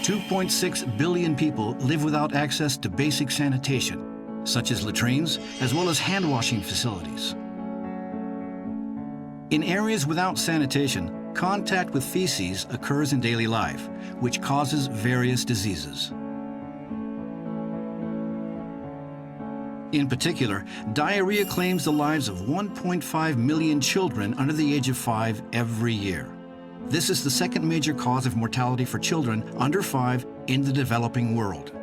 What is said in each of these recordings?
2.6 billion people live without access to basic sanitation, such as latrines, as well as hand-washing facilities. In areas without sanitation, contact with feces occurs in daily life, which causes various diseases. In particular, diarrhea claims the lives of 1.5 million children under the age of 5 every year. This is the second major cause of mortality for children under 5 in the developing world.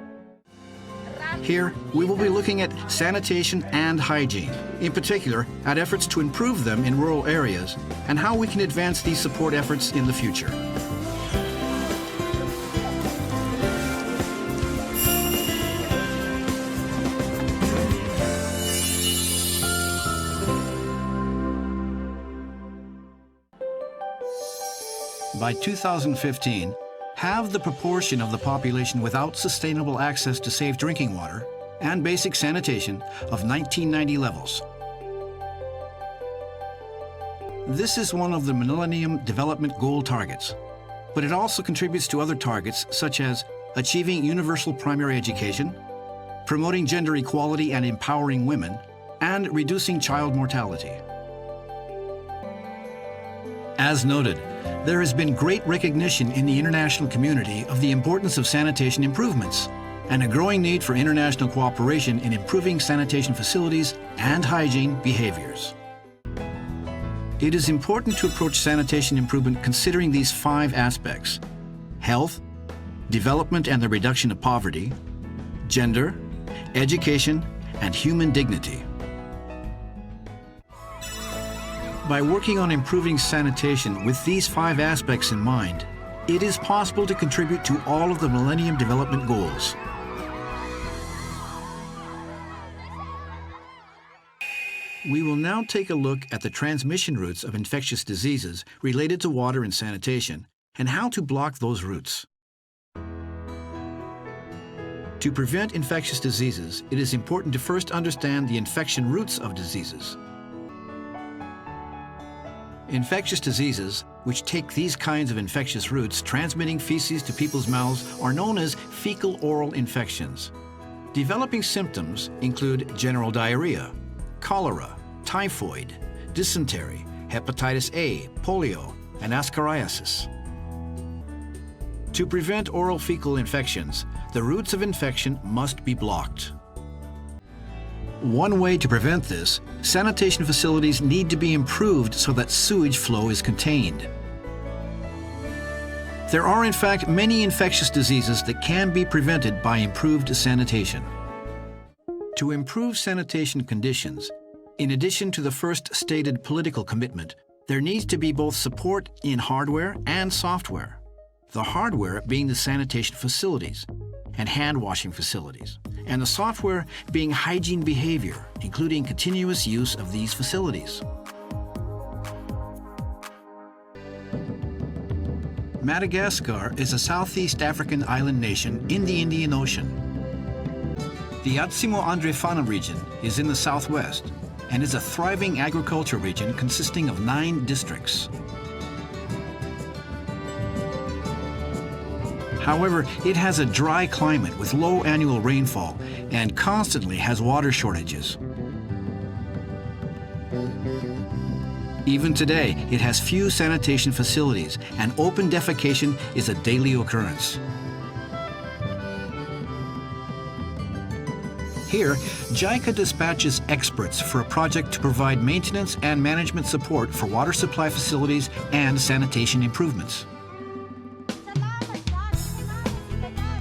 Here, we will be looking at sanitation and hygiene, in particular at efforts to improve them in rural areas and how we can advance these support efforts in the future. By 2015, halve the proportion of the population without sustainable access to safe drinking water and basic sanitation of 1990 levels. This is one of the Millennium Development Goal targets, but it also contributes to other targets such as achieving universal primary education, promoting gender equality and empowering women, and reducing child mortality. As noted, there has been great recognition in the international community of the importance of sanitation improvements and a growing need for international cooperation in improving sanitation facilities and hygiene behaviors. It is important to approach sanitation improvement considering these 5 aspects: health, development and the reduction of poverty, gender, education, and human dignity. By working on improving sanitation with these 5 aspects in mind, it is possible to contribute to all of the Millennium Development Goals. We will now take a look at the transmission routes of infectious diseases related to water and sanitation and how to block those routes. To prevent infectious diseases, it is important to first understand the infection routes of diseases. Infectious diseases, which take these kinds of infectious routes transmitting feces to people's mouths, are known as fecal-oral infections. Developing symptoms include general diarrhea, cholera, typhoid, dysentery, hepatitis A, polio, and ascariasis. To prevent oral fecal infections, the routes of infection must be blocked. One way to prevent this, sanitation facilities need to be improved so that sewage flow is contained. There are in fact many infectious diseases that can be prevented by improved sanitation. To improve sanitation conditions, in addition to the first stated political commitment, there needs to be both support in hardware and software. The hardware being the sanitation facilities and hand-washing facilities, and the software being hygiene behavior, including continuous use of these facilities. Madagascar is a Southeast African island nation in the Indian Ocean. The Atsimo Andrefana Region is in the southwest and is a thriving agriculture region consisting of 9 districts. However, it has a dry climate with low annual rainfall and constantly has water shortages. Even today, it has few sanitation facilities, and open defecation is a daily occurrence. Here, JICA dispatches experts for a project to provide maintenance and management support for water supply facilities and sanitation improvements.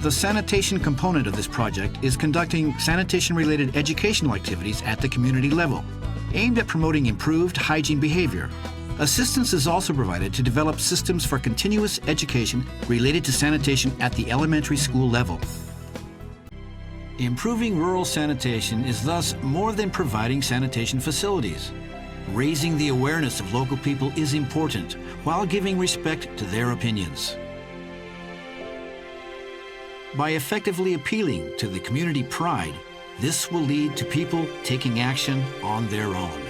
The sanitation component of this project is conducting sanitation-related educational activities at the community level, aimed at promoting improved hygiene behavior. Assistance is also provided to develop systems for continuous education related to sanitation at the elementary school level. Improving rural sanitation is thus more than providing sanitation facilities. Raising the awareness of local people is important while giving respect to their opinions. By effectively appealing to the community pride, this will lead to people taking action on their own.